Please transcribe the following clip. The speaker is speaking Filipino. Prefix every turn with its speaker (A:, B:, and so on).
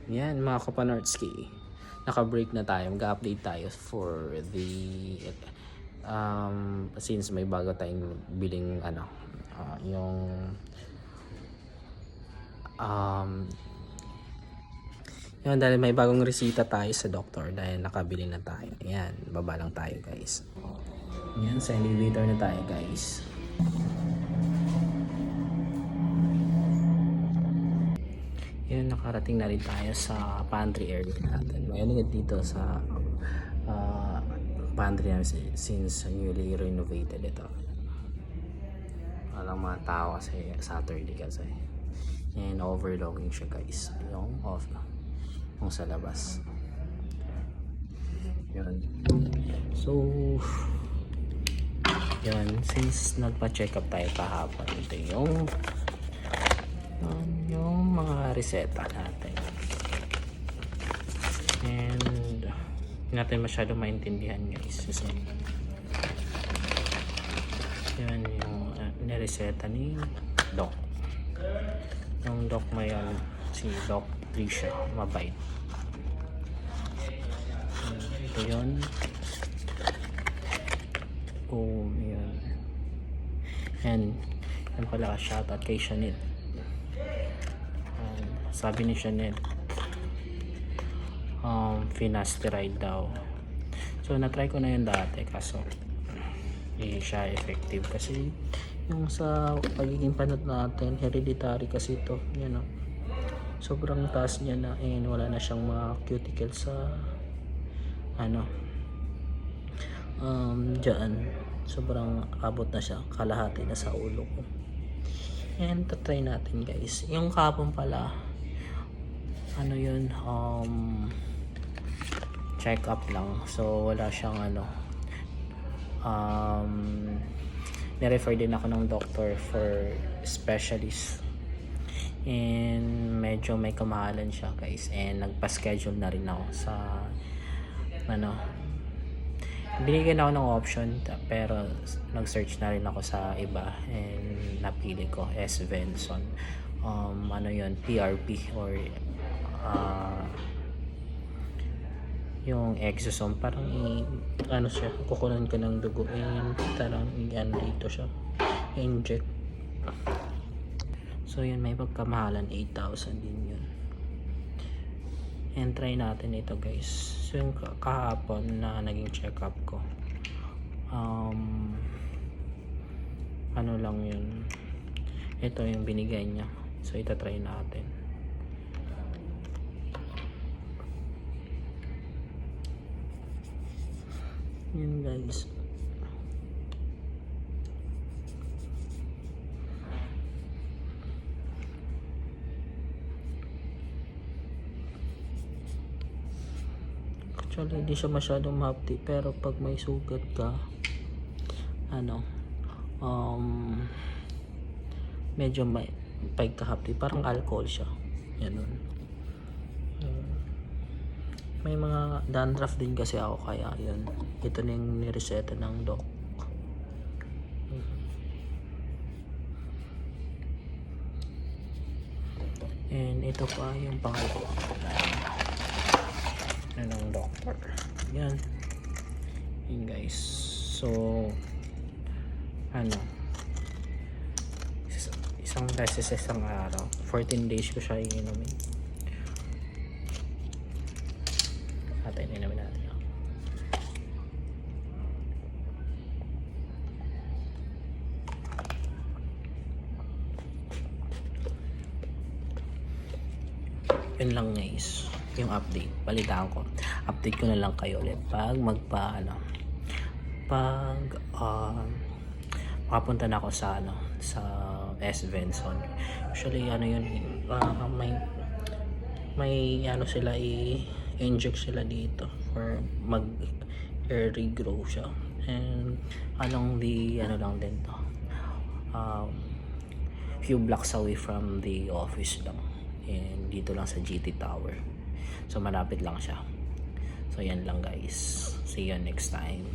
A: Yan mga kapanartski, naka-break na tayo, mag-update tayo for the since may bago tayong biling yung yun, dahil may bagong resita tayo sa doktor dahil nakabili na tayo. Ayan, baba lang tayo guys. Ayan, sa elevator na tayo guys. Yun, nakarating na rin tayo sa pantry area natin. Ngayon dito sa pantry namin since newly renovated ito. Walang mga tao kasi Saturday kasi. And overlooking siya guys. Yung off yung sa labas. Yun. So yun, since nagpa-check up tayo kahapon, ito yung mga reseta natin. And hindi natin masyado maintindihan guys. So, yun yung nireseta ni Doc. Yung Doc mayon, si Doc Tricia, mabait. Ito yun. Oh, yun. And yan pala, shoutout kay Shanit. Sabi ni Shanit, finasteride daw. So na-try ko na yun dati kaso hindi siya effective kasi yung sa pagiging panat natin, hereditary kasi ito, yun, sobrang taas niya na and wala na siyang mga cuticle sa dyan, sobrang abot na siya, kalahati na sa ulo ko. And try natin guys, yung kapon pala check up lang, so wala siyang nirefer din ako ng doctor for specialist and medyo may kamahalan siya guys, and nagpa-schedule na rin ako sa binigyan ako ng option pero nag-search na rin ako sa iba and napili ko S. Benson, PRP or yung exosome, parang siya, kukunan ka ng dugo and parang dito siya inject. So yun, may pagkamahalan, 8,000 din yun. And try natin ito guys. So yung kahapon na naging check up ko, lang yun, ito yung binigay niya, so ito try natin. Yun guys. Actually hindi siya masyadong mahapdi, pero pag may sugat ka medyo may pagkahapdi, parang alcohol siya, ganun. May mga dandruff din kasi ako, kaya yun, ito na yung nireseta ng doc. And ito pa yung pangalawa ng doctor. Yan guys. So isang beses isang araw, 14 days ko siya iinumin. Inumin natin. Yun lang guys, yung update. Balitaan ko. Update ko na lang kayo ulit pag makapunta na ako sa S. Benson. Actually yun, may sila i-inject sila dito for mag-hair regrow siya, and along the lang din to, few blocks away from the office lang, and dito lang sa GT Tower, so malapit lang siya. So yan lang guys, see you next time.